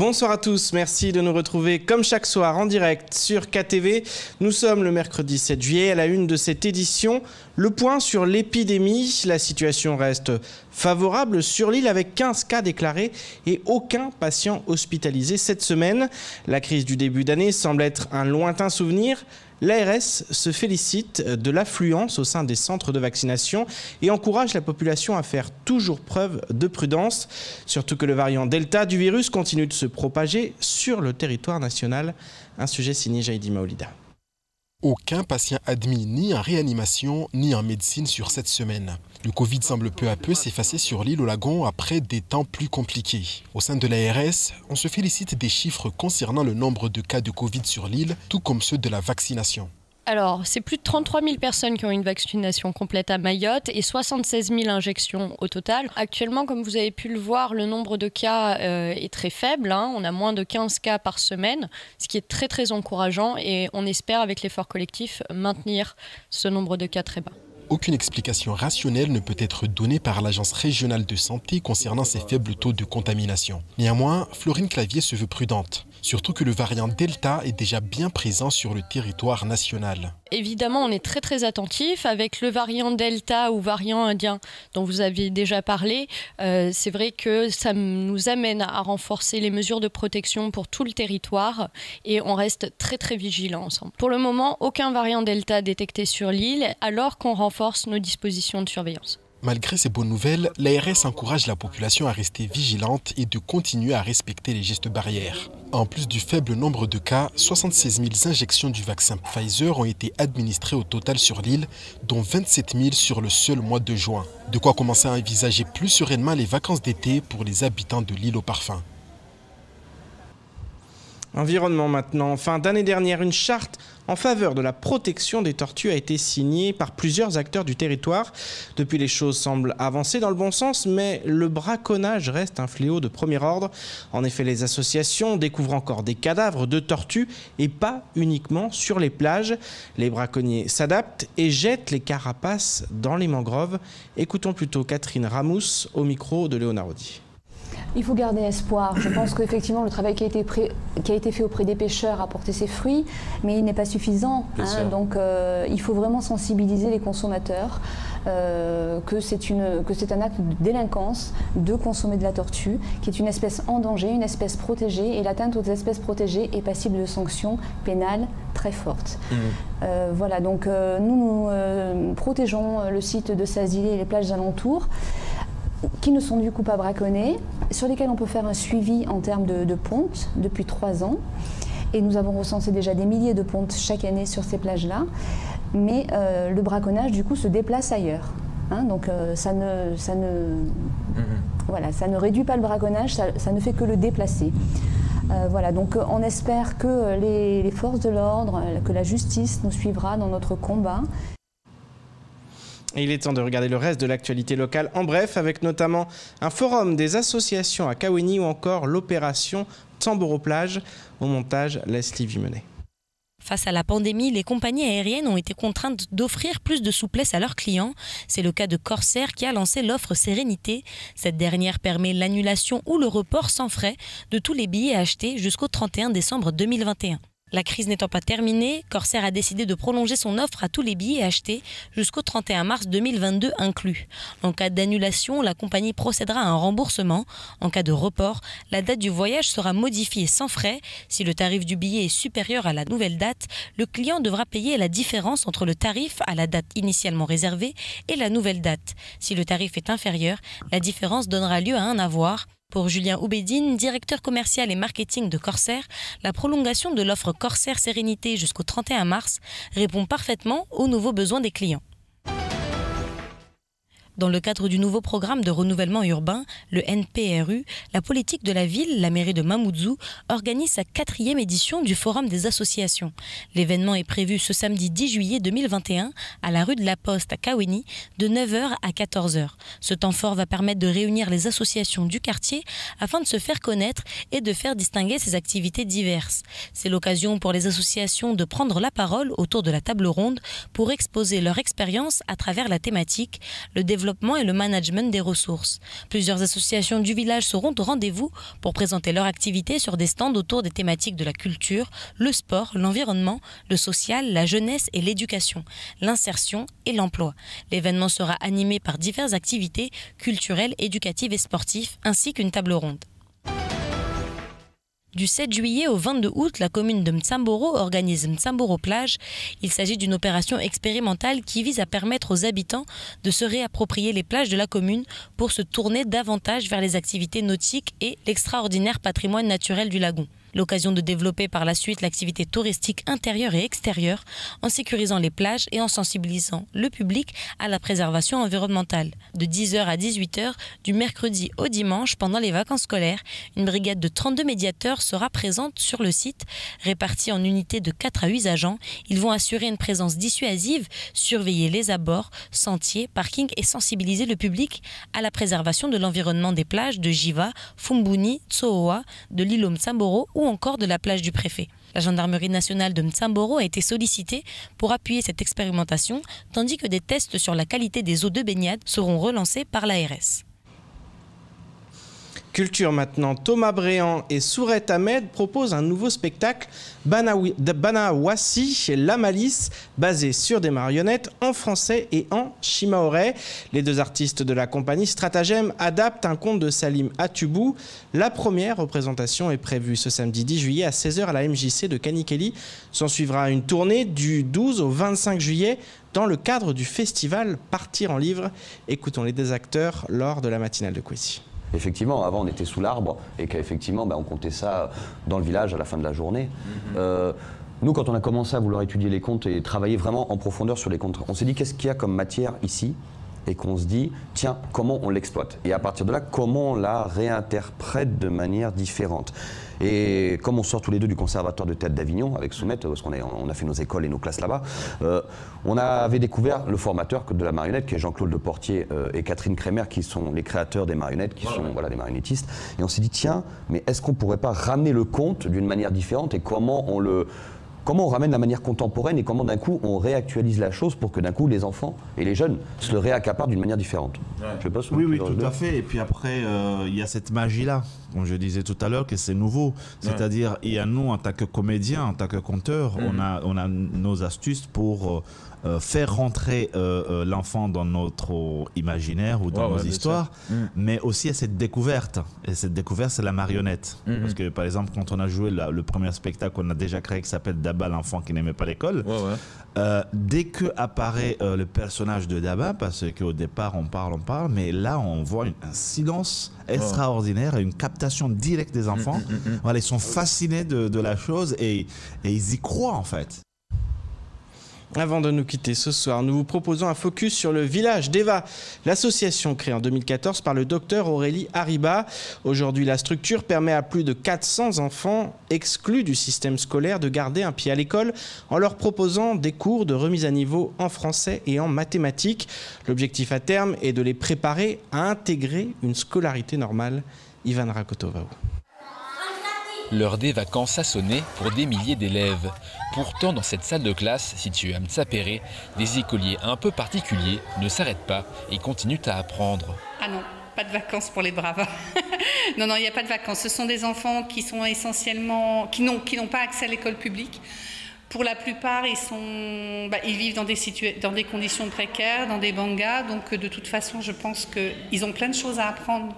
Bonsoir à tous, merci de nous retrouver comme chaque soir en direct sur KTV. Nous sommes le mercredi 7 juillet à la une de cette édition. Le point sur l'épidémie, la situation reste favorable sur l'île avec 15 cas déclarés et aucun patient hospitalisé cette semaine. La crise du début d'année semble être un lointain souvenir. L'ARS se félicite de l'affluence au sein des centres de vaccination et encourage la population à faire toujours preuve de prudence, surtout que le variant Delta du virus continue de se propager sur le territoire national. Un sujet signé Jaïdi Maolida. Aucun patient admis ni en réanimation ni en médecine sur cette semaine. Le Covid semble peu à peu s'effacer sur l'île au Lagon après des temps plus compliqués. Au sein de l'ARS, on se félicite des chiffres concernant le nombre de cas de Covid sur l'île, tout comme ceux de la vaccination. Alors, c'est plus de 33 000 personnes qui ont une vaccination complète à Mayotte et 76 000 injections au total. Actuellement, comme vous avez pu le voir, le nombre de cas est très faible. On a moins de 15 cas par semaine, ce qui est très très encourageant et on espère, avec l'effort collectif, maintenir ce nombre de cas très bas. Aucune explication rationnelle ne peut être donnée par l'Agence régionale de santé concernant ces faibles taux de contamination. Néanmoins, Florine Clavier se veut prudente, surtout que le variant Delta est déjà bien présent sur le territoire national. Évidemment, on est très très attentif avec le variant Delta ou variant indien dont vous avez déjà parlé. C'est vrai que ça nous amène à renforcer les mesures de protection pour tout le territoire et on reste très très vigilants ensemble. Pour le moment, aucun variant Delta détecté sur l'île alors qu'on renforce nos dispositions de surveillance. Malgré ces bonnes nouvelles, l'ARS encourage la population à rester vigilante et de continuer à respecter les gestes barrières. En plus du faible nombre de cas, 76 000 injections du vaccin Pfizer ont été administrées au total sur l'île, dont 27 000 sur le seul mois de juin. De quoi commencer à envisager plus sereinement les vacances d'été pour les habitants de l'île aux parfums. Environnement maintenant. Fin d'année dernière, une charte en faveur de la protection des tortues a été signée par plusieurs acteurs du territoire. Depuis, les choses semblent avancer dans le bon sens, mais le braconnage reste un fléau de premier ordre. En effet, les associations découvrent encore des cadavres de tortues et pas uniquement sur les plages. Les braconniers s'adaptent et jettent les carapaces dans les mangroves. Écoutons plutôt Catherine Ramous au micro de Léonard Audy. Il faut garder espoir. Je pense qu'effectivement, le travail qui a été fait auprès des pêcheurs a porté ses fruits, mais il n'est pas suffisant. Donc, il faut vraiment sensibiliser les consommateurs que c'est un acte de délinquance de consommer de la tortue, qui est une espèce en danger, une espèce protégée, et l'atteinte aux espèces protégées est passible de sanctions pénales très fortes. Voilà, donc nous protégeons le site de Sazilé et les plages alentours, qui ne sont du coup pas braconnés, sur lesquels on peut faire un suivi en termes de pontes depuis 3 ans. Et nous avons recensé déjà des milliers de pontes chaque année sur ces plages-là. Mais le braconnage, du coup, se déplace ailleurs. Donc ça ne réduit pas le braconnage, ça ne fait que le déplacer. Voilà, donc on espère que les forces de l'ordre, que la justice nous suivra dans notre combat. Et il est temps de regarder le reste de l'actualité locale en bref, avec notamment un forum des associations à Kawéni ou encore l'opération Tamboro-Plage. Au montage, Leslie Vimenet. Face à la pandémie, les compagnies aériennes ont été contraintes d'offrir plus de souplesse à leurs clients. C'est le cas de Corsair qui a lancé l'offre Sérénité. Cette dernière permet l'annulation ou le report sans frais de tous les billets achetés jusqu'au 31 décembre 2021. La crise n'étant pas terminée, Corsair a décidé de prolonger son offre à tous les billets achetés jusqu'au 31 mars 2022 inclus. En cas d'annulation, la compagnie procédera à un remboursement. En cas de report, la date du voyage sera modifiée sans frais. Si le tarif du billet est supérieur à la nouvelle date, le client devra payer la différence entre le tarif à la date initialement réservée et la nouvelle date. Si le tarif est inférieur, la différence donnera lieu à un avoir. Pour Julien Oubedine, directeur commercial et marketing de Corsair, la prolongation de l'offre Corsair Sérénité jusqu'au 31 mars répond parfaitement aux nouveaux besoins des clients. Dans le cadre du nouveau programme de renouvellement urbain, le NPRU, la politique de la ville, la mairie de Mamoudzou, organise sa 4e édition du Forum des associations. L'événement est prévu ce samedi 10 juillet 2021 à la rue de la Poste à Kawéni de 9h à 14h. Ce temps fort va permettre de réunir les associations du quartier afin de se faire connaître et de faire distinguer ces activités diverses. C'est l'occasion pour les associations de prendre la parole autour de la table ronde pour exposer leur expérience à travers la thématique, le développement développement et le management des ressources. Plusieurs associations du village seront au rendez-vous pour présenter leurs activités sur des stands autour des thématiques de la culture, le sport, l'environnement, le social, la jeunesse et l'éducation, l'insertion et l'emploi. L'événement sera animé par diverses activités culturelles, éducatives et sportives, ainsi qu'une table ronde. Du 7 juillet au 22 août, la commune de Mtsamboro organise Mtsamboro Plage. Il s'agit d'une opération expérimentale qui vise à permettre aux habitants de se réapproprier les plages de la commune pour se tourner davantage vers les activités nautiques et l'extraordinaire patrimoine naturel du lagon. L'occasion de développer par la suite l'activité touristique intérieure et extérieure en sécurisant les plages et en sensibilisant le public à la préservation environnementale. De 10h à 18h, du mercredi au dimanche, pendant les vacances scolaires, une brigade de 32 médiateurs sera présente sur le site. Répartis en unités de 4 à 8 agents, ils vont assurer une présence dissuasive, surveiller les abords, sentiers, parkings et sensibiliser le public à la préservation de l'environnement des plages de Jiva, Fumbuni, Tsohoa, de l'îlot Mtsamboro ou encore de la plage du préfet. La gendarmerie nationale de Mtsamboro a été sollicitée pour appuyer cette expérimentation, tandis que des tests sur la qualité des eaux de baignade seront relancés par l'ARS. Culture maintenant, Thomas Bréant et Sourette Ahmed proposent un nouveau spectacle, Banawasi, La Malice, basé sur des marionnettes en français et en shimaoré. Les deux artistes de la compagnie Stratagème adaptent un conte de Salim Atoubou. La première représentation est prévue ce samedi 10 juillet à 16h à la MJC de Kanikeli. S'en suivra une tournée du 12 au 25 juillet dans le cadre du festival Partir en livre. Écoutons les deux acteurs lors de la matinale de Kwesi. Effectivement, avant on était sous l'arbre et qu'effectivement on comptait ça dans le village à la fin de la journée. Nous, quand on a commencé à vouloir étudier les contes et travailler vraiment en profondeur sur les contes, on s'est dit qu'est-ce qu'il y a comme matière ici et qu'on se dit tiens, comment on l'exploite et à partir de là, comment on la réinterprète de manière différente. Et comme on sort tous les deux du conservatoire de théâtre d'Avignon avec Soumette, parce qu'on a fait nos écoles et nos classes là-bas, on avait découvert le formateur de la marionnette qui est Jean-Claude Leportier et Catherine Crémer qui sont les créateurs des marionnettes, qui sont des marionnettistes. Et on s'est dit tiens, mais est-ce qu'on pourrait pas ramener le conte d'une manière différente et comment on ramène la manière contemporaine et comment d'un coup on réactualise la chose pour que d'un coup les enfants et les jeunes se le réaccaparent d'une manière différente. Je sais pas si oui, tout à fait. Et puis après, il y a cette magie-là, comme je disais tout à l'heure, que c'est nouveau. C'est-à-dire, il y a nous, en tant que comédiens, en tant que conteurs, on a nos astuces pour faire rentrer l'enfant dans notre imaginaire ou dans nos histoires, mais aussi à cette découverte. Et cette découverte, c'est la marionnette. Parce que, par exemple, quand on a joué le premier spectacle qu'on a déjà créé qui s'appelle Daba, l'enfant qui n'aimait pas l'école, dès que apparaît le personnage de Daba, parce qu'au départ on parle, mais là on voit un silence extraordinaire et une captation directe des enfants. Voilà, ils sont fascinés de la chose et ils y croient en fait. Avant de nous quitter ce soir, nous vous proposons un focus sur le village d'Eva, l'association créée en 2014 par le docteur Aurélie Hariba. Aujourd'hui, la structure permet à plus de 400 enfants exclus du système scolaire de garder un pied à l'école en leur proposant des cours de remise à niveau en français et en mathématiques. L'objectif à terme est de les préparer à intégrer une scolarité normale. Ivan Rakotovao. L'heure des vacances a sonné pour des milliers d'élèves. Pourtant, dans cette salle de classe située à Mtsapéré, des écoliers un peu particuliers ne s'arrêtent pas et continuent à apprendre. Ah non, pas de vacances pour les braves. Non, il n'y a pas de vacances. Ce sont des enfants qui sont essentiellement, qui n'ont pas accès à l'école publique. Pour la plupart, ils vivent dans des conditions précaires, dans des bangas. Donc, de toute façon, je pense qu'ils ont plein de choses à apprendre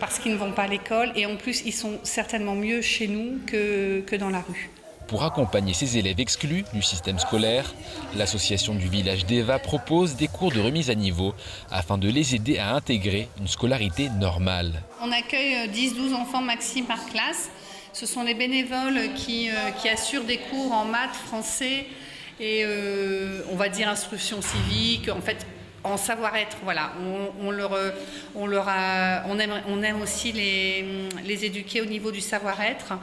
parce qu'ils ne vont pas à l'école. Et en plus, ils sont certainement mieux chez nous que dans la rue. Pour accompagner ces élèves exclus du système scolaire, l'association du village d'Eva propose des cours de remise à niveau afin de les aider à intégrer une scolarité normale. On accueille 10-12 enfants maxi par classe. Ce sont les bénévoles qui assurent des cours en maths, français et on va dire instruction civique, en fait en savoir-être. Voilà, on aime aussi les éduquer au niveau du savoir-être,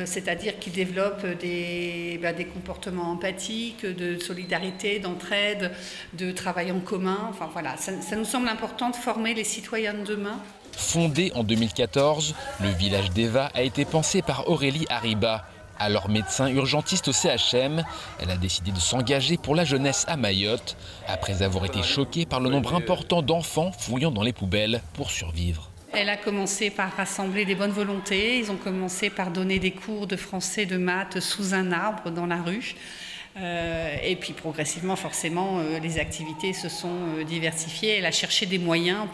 c'est-à-dire qu'ils développent des comportements empathiques, de solidarité, d'entraide, de travail en commun. Enfin voilà, ça nous semble important de former les citoyens de demain. Fondé en 2014, le village d'Eva a été pensé par Aurélie Hariba Alors médecin urgentiste au CHM, elle a décidé de s'engager pour la jeunesse à Mayotte, après avoir été choquée par le nombre important d'enfants fouillant dans les poubelles pour survivre. Elle a commencé par rassembler des bonnes volontés. Ils ont commencé par donner des cours de français, de maths sous un arbre dans la rue. Et puis progressivement, forcément, les activités se sont diversifiées. Elle a cherché des moyens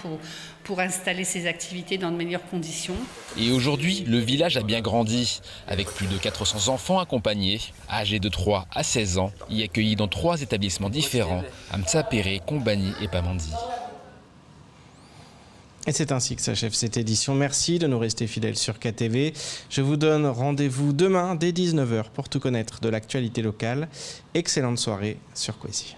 pour installer ces activités dans de meilleures conditions. Et aujourd'hui, le village a bien grandi, avec plus de 400 enfants accompagnés, âgés de 3 à 16 ans, y accueillis dans 3 établissements différents, à Mtsapéré, Combani et Pamandzi. Et c'est ainsi que s'achève cette édition. Merci de nous rester fidèles sur KTV. Je vous donne rendez-vous demain dès 19h pour tout connaître de l'actualité locale. Excellente soirée sur Kwesi.